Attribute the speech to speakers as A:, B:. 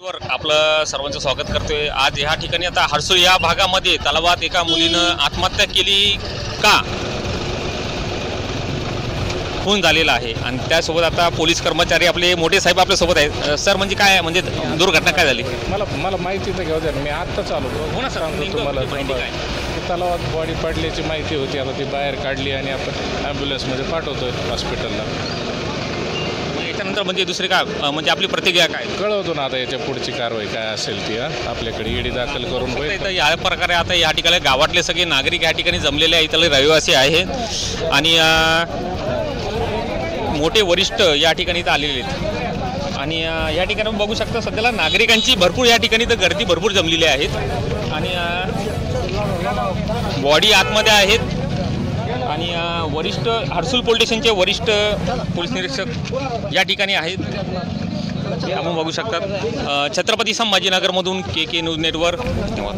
A: वर आपलं सर्वांचं स्वागत करतोय। आज ह्या ठिकाणी आता हर्सुल या भागामध्ये तलावात एका मुलीनं आत्महत्या केली का खून झालेला आहे आणि त्यासोबत आता पोलीस कर्मचारी आपले मोठे साहेब आपल्या सोबत आहेत। सर म्हणजे काय म्हणजे दुर्घटना काय झाली?
B: मला माहिती तर घेऊ द्या, मी आत्ताच आलो
A: हो ना सर,
B: सांगतो तुम्हाला।
A: माहिती काय?
B: तलावात बॉडी पडल्याची माहिती होती, आता ती बाहेर काढली आणि आपण ॲम्ब्युलन्समध्ये पाठवतोय हॉस्पिटलला।
A: याच्यानंतर म्हणजे दुसरी काय म्हणजे आपली प्रतिक्रिया काय?
B: कळवतो ना आता याच्या पुढची कारवाई काय असेल ती आपल्याकडे ईडी दाखल करून होईल।
A: इथं या प्रकारे आता या ठिकाणी गावातले सगळे नागरिक या ठिकाणी जमलेले आहेत, इथले रहिवासी आहेत आणि मोठे वरिष्ठ या ठिकाणी इथं आलेले आहेत आणि या ठिकाणी बघू शकता सध्याला नागरिकांची भरपूर या ठिकाणी तर गर्दी भरपूर जमलेली आहेत आणि बॉडी आतमध्ये आहेत आणि वरिष्ठ हर्सुल पोलीस स्टेशनचे वरिष्ठ पोलीस निरीक्षक या ठिकाणी आहेत, हे आपण बघू शकतात। छत्रपती संभाजीनगरमधून के न्यूज नेटवर्क। धन्यवाद।